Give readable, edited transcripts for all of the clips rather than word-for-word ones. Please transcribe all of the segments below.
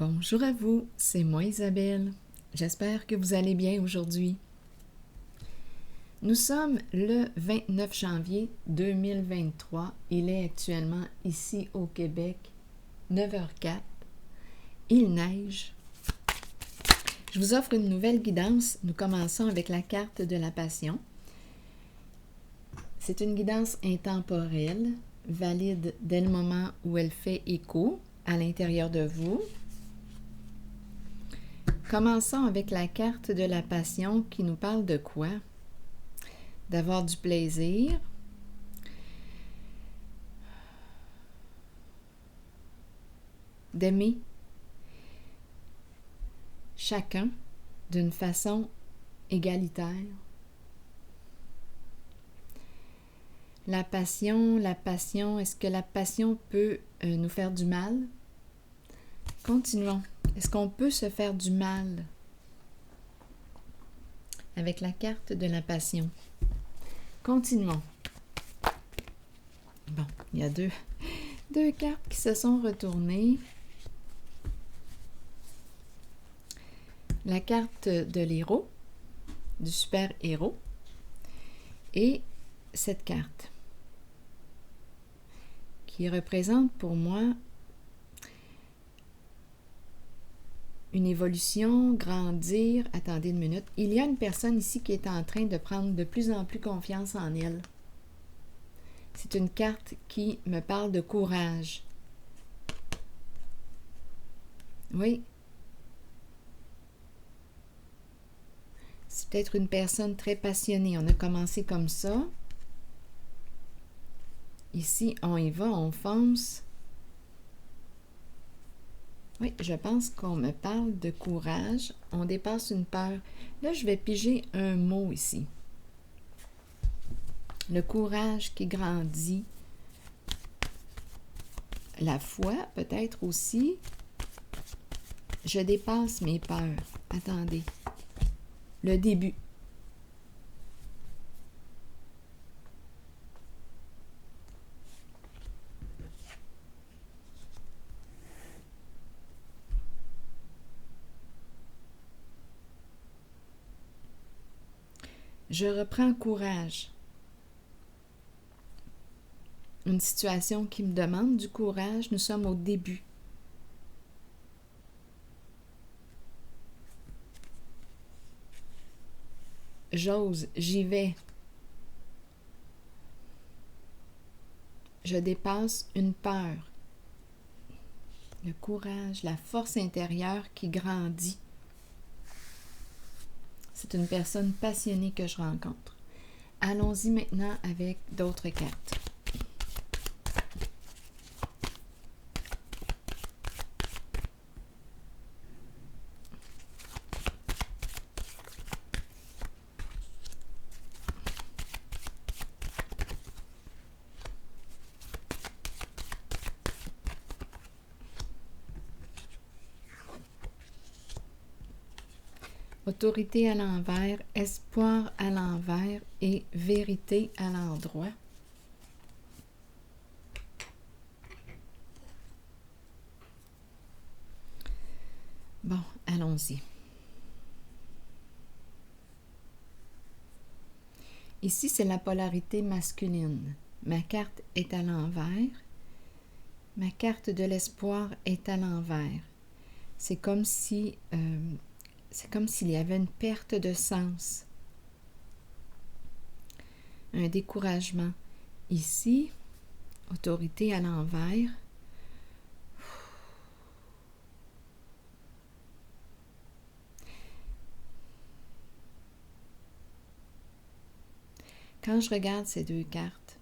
Bonjour à vous, c'est moi Isabelle. J'espère que vous allez bien aujourd'hui. Nous sommes le 29 janvier 2023. Il est actuellement ici au Québec, 9h04. Il neige. Je vous offre une nouvelle guidance. Nous commençons avec la carte de la Passion. C'est une guidance intemporelle, valide dès le moment où elle fait écho à l'intérieur de vous. Commençons avec la carte de la Passion qui nous parle de quoi? D'avoir du plaisir, d'aimer chacun d'une façon égalitaire. La passion, est-ce que la passion peut nous faire du mal? Continuons. Est-ce qu'on peut se faire du mal avec la carte de la Passion? Continuons. Bon, il y a deux cartes qui se sont retournées. La carte de l'héros, du super-héros, et cette carte qui représente pour moi une évolution, grandir. Attendez une minute. Il y a une personne ici qui est en train de prendre de plus en plus confiance en elle. C'est une carte qui me parle de courage. Oui. C'est peut-être une personne très passionnée. On a commencé comme ça. Ici, on y va, on fonce. Oui, je pense qu'on me parle de courage. On dépasse une peur. Là, je vais piger un mot ici. Le courage qui grandit. La foi, peut-être aussi. Je dépasse mes peurs. Attendez. Le début. Je reprends courage. Une situation qui me demande du courage. Nous sommes au début. J'ose, j'y vais. Je dépasse une peur. Le courage, la force intérieure qui grandit. C'est une personne passionnée que je rencontre. Allons-y maintenant avec d'autres cartes. Autorité à l'envers, espoir à l'envers et vérité à l'endroit. Bon, allons-y. Ici, c'est la polarité masculine. Ma carte est à l'envers. Ma carte de l'espoir est à l'envers. C'est comme si... c'est comme s'il y avait une perte de sens, un découragement. Ici, autorité à l'envers. Quand je regarde ces deux cartes,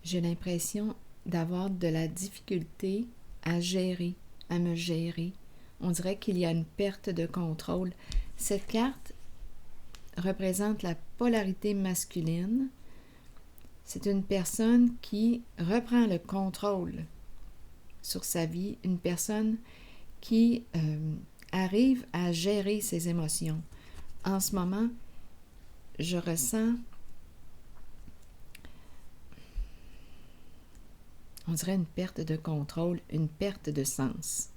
j'ai l'impression d'avoir de la difficulté à gérer, à me gérer. On dirait qu'il y a une perte de contrôle. Cette carte représente la polarité masculine. C'est une personne qui reprend le contrôle sur sa vie, une personne qui arrive à gérer ses émotions. En ce moment, je ressens, On dirait une perte de contrôle, une perte de sens.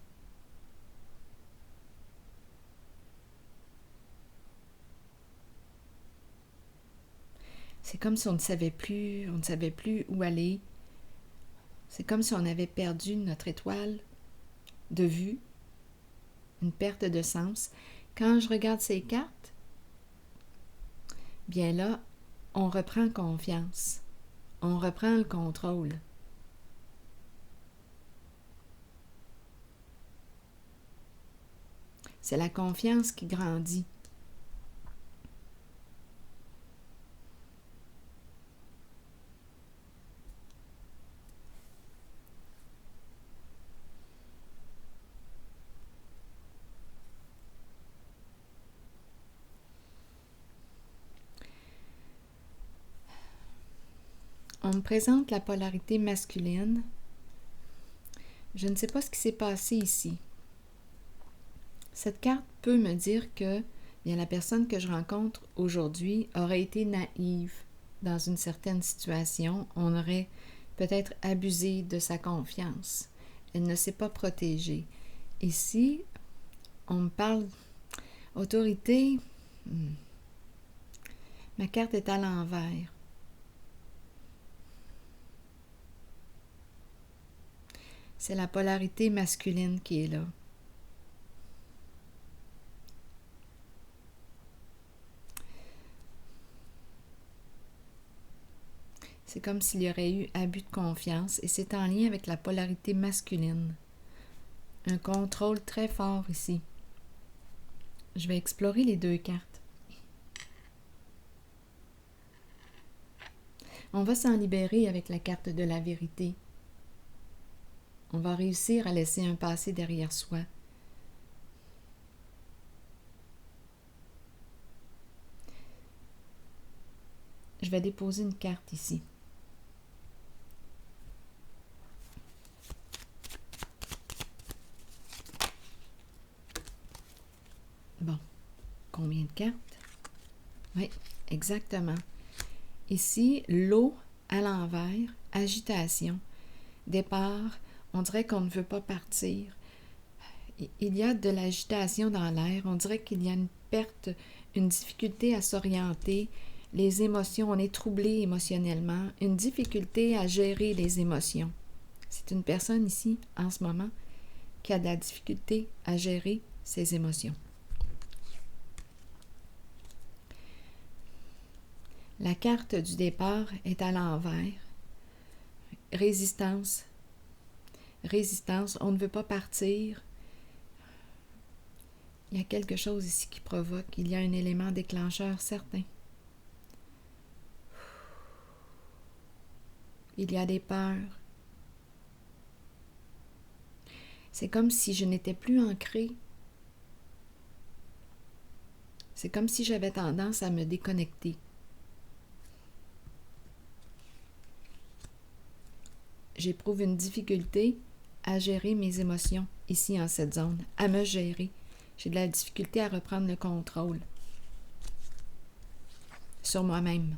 C'est comme si on ne savait plus où aller. C'est comme si on avait perdu notre étoile de vue, une perte de sens. Quand je regarde ces cartes, bien là, on reprend confiance, on reprend le contrôle. C'est la confiance qui grandit. On me présente la polarité masculine. Je ne sais pas ce qui s'est passé ici. Cette carte peut me dire que bien, la personne que je rencontre aujourd'hui aurait été naïve dans une certaine situation. On aurait peut-être abusé de sa confiance. Elle ne s'est pas protégée. Ici, on me parle autorité. Ma carte est à l'envers. C'est la polarité masculine qui est là. C'est comme s'il y aurait eu abus de confiance et c'est en lien avec la polarité masculine. Un contrôle très fort ici. Je vais explorer les deux cartes. On va s'en libérer avec la carte de la vérité. On va réussir à laisser un passé derrière soi. Je vais déposer une carte ici. Bon, combien de cartes? Oui, exactement. Ici, l'eau à l'envers, agitation, départ, on dirait qu'on ne veut pas partir. Il y a de l'agitation dans l'air, on dirait qu'il y a une perte, une difficulté à s'orienter, les émotions, on est troublé émotionnellement, une difficulté à gérer les émotions. C'est une personne ici, en ce moment, qui a de la difficulté à gérer ses émotions. La carte du départ est à l'envers. Résistance. Résistance, on ne veut pas partir. Il y a quelque chose ici qui provoque. Il y a un élément déclencheur certain. Il y a des peurs. C'est comme si je n'étais plus ancrée. C'est comme si j'avais tendance à me déconnecter. J'éprouve une difficulté à gérer mes émotions ici en cette zone, à me gérer. J'ai de la difficulté à reprendre le contrôle sur moi-même.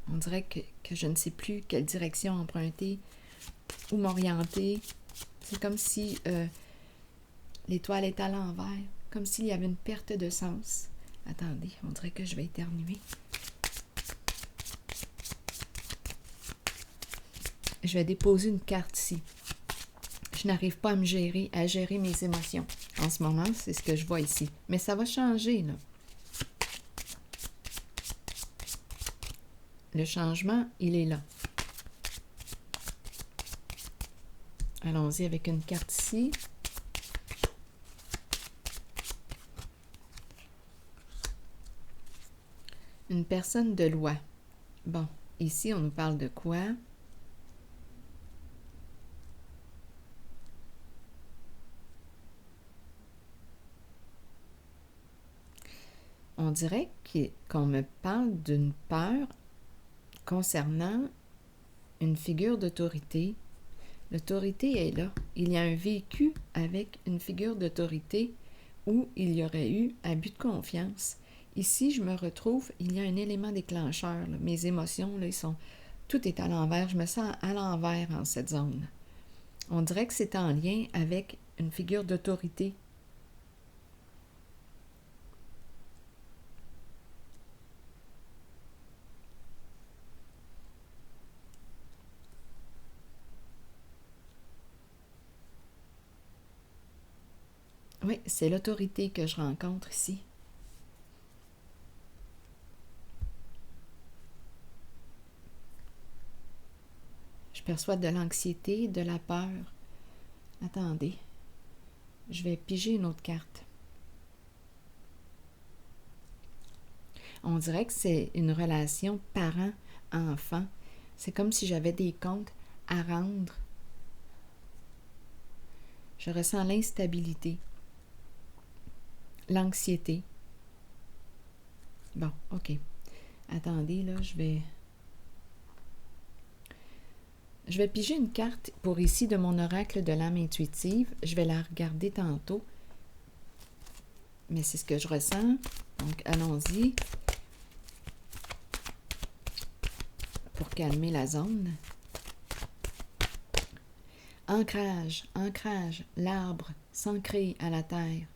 On dirait que je ne sais plus quelle direction emprunter, où m'orienter. C'est comme si l'étoile est à l'envers, comme s'il y avait une perte de sens. Attendez, on dirait que je vais éternuer. Je vais déposer une carte ici. Je n'arrive pas à me gérer, à gérer mes émotions. En ce moment, c'est ce que je vois ici. Mais ça va changer, là. Le changement, il est là. Allons-y avec une carte ici. Une personne de loi. Bon, ici, on nous parle de quoi? on dirait qu'on me parle d'une peur concernant une figure d'autorité. L'autorité est là. Il y a un vécu avec une figure d'autorité où il y aurait eu abus de confiance. Ici, je me retrouve, il y a un élément déclencheur. Là. Mes émotions, là, tout est à l'envers. Je me sens à l'envers en cette zone. On dirait que c'est en lien avec une figure d'autorité. Oui, c'est l'autorité que je rencontre ici. Je perçois de l'anxiété, de la peur. Attendez, je vais piger une autre carte. On dirait que c'est une relation parent-enfant. C'est comme si j'avais des comptes à rendre. Je ressens l'instabilité, l'anxiété. Bon, OK. Attendez, là, je vais piger une carte pour ici de mon oracle de l'âme intuitive. Je vais la regarder tantôt. Mais c'est ce que je ressens. Donc, allons-y. Pour calmer la zone. Ancrage, ancrage, l'arbre, s'ancrer à la terre.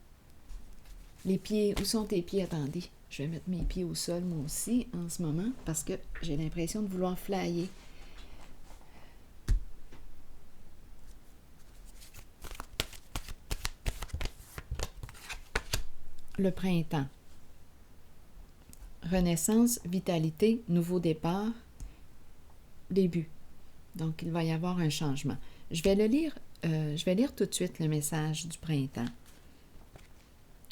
Les pieds, où sont tes pieds? Attendez, je vais mettre mes pieds au sol, moi aussi, en ce moment, parce que j'ai l'impression de vouloir flyer. Le printemps. Renaissance, vitalité, nouveau départ, début. Donc, il va y avoir un changement. Je vais lire tout de suite le message du printemps.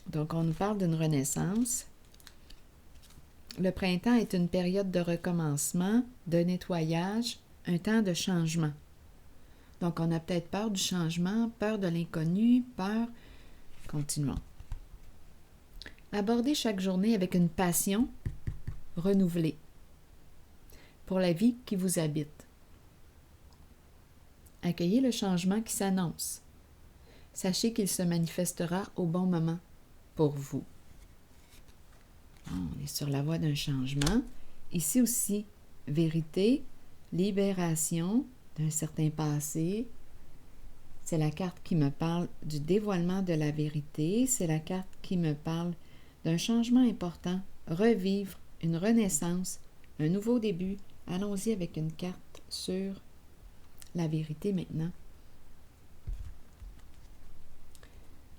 Donc, on nous parle d'une renaissance. Le printemps est une période de recommencement, de nettoyage, un temps de changement. Donc, on a peut-être peur du changement, peur de l'inconnu, peur. Continuons. Abordez chaque journée avec une passion renouvelée pour la vie qui vous habite. Accueillez le changement qui s'annonce. Sachez qu'il se manifestera au bon moment pour vous. On est sur la voie d'un changement. Ici aussi, vérité, libération d'un certain passé. C'est la carte qui me parle du dévoilement de la vérité. C'est la carte qui me parle d'un changement important, revivre, une renaissance, un nouveau début. Allons-y avec une carte sur la vérité maintenant.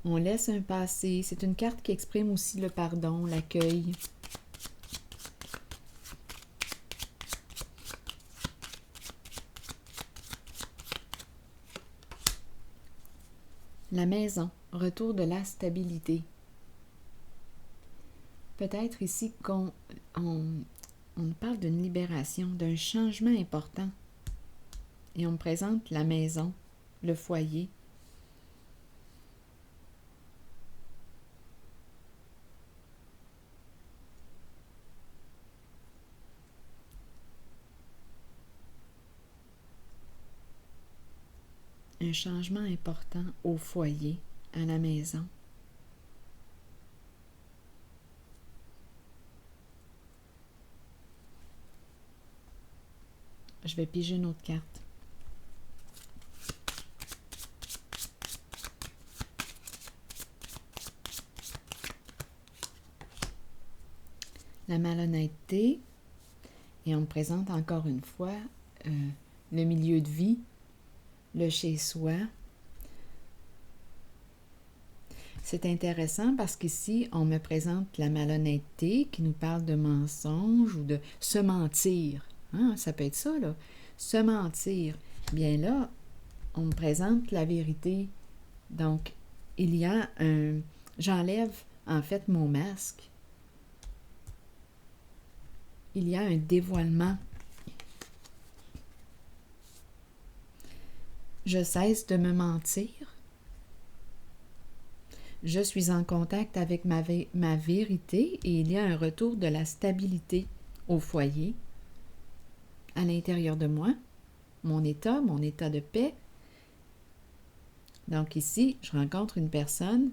On laisse un passé. C'est une carte qui exprime aussi le pardon, l'accueil. La maison, retour de la stabilité. Peut-être ici qu'on parle d'une libération, d'un changement important. Et on me présente la maison, le foyer. Un changement important au foyer, à la maison. Je vais piger une autre carte. La malhonnêteté. Et on me présente encore une fois le milieu de vie, le chez-soi. C'est intéressant parce qu'ici, on me présente la malhonnêteté qui nous parle de mensonge ou de se mentir. Hein, ça peut être ça, là. Se mentir. Bien là, on me présente la vérité. Donc, il y a un... J'enlève, en fait, mon masque. Il y a un dévoilement. Je cesse de me mentir. Je suis en contact avec ma vérité et il y a un retour de la stabilité au foyer, à l'intérieur de moi, mon état de paix. Donc ici, je rencontre une personne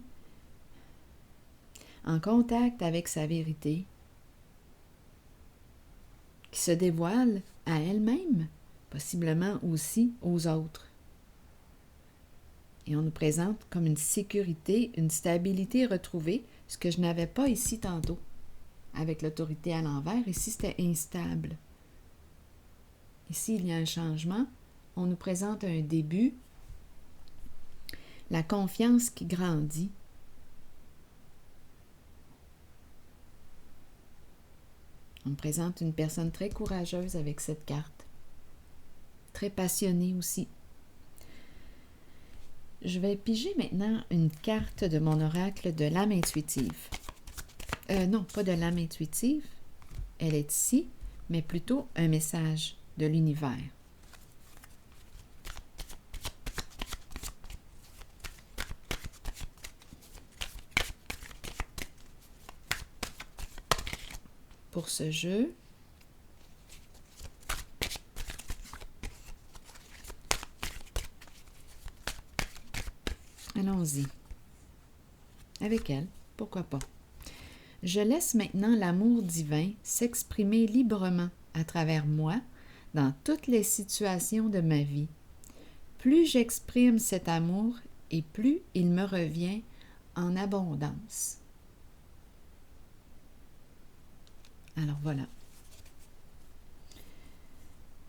en contact avec sa vérité, qui se dévoile à elle-même, possiblement aussi aux autres. Et on nous présente comme une sécurité, une stabilité retrouvée, ce que je n'avais pas ici tantôt. Avec l'autorité à l'envers, ici c'était instable. Ici, il y a un changement. On nous présente un début, la confiance qui grandit. On me présente une personne très courageuse avec cette carte. Très passionnée aussi. Je vais piger maintenant une carte de mon oracle de l'âme intuitive. Non, pas de l'âme intuitive. Elle est ici, mais plutôt un message de l'univers. Pour ce jeu, allons-y. Avec elle, pourquoi pas. Je laisse maintenant l'amour divin s'exprimer librement à travers moi dans toutes les situations de ma vie. Plus j'exprime cet amour et plus il me revient en abondance. Alors voilà.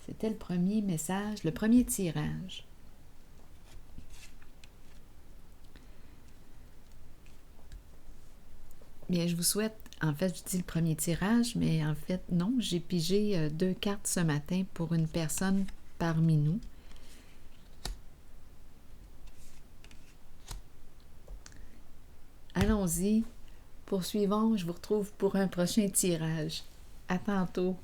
C'était le premier message, le premier tirage. Bien, je vous souhaite, en fait, je dis le premier tirage, mais en fait, non, j'ai pigé 2 cartes ce matin pour une personne parmi nous. Allons-y, poursuivons, je vous retrouve pour un prochain tirage. À tantôt.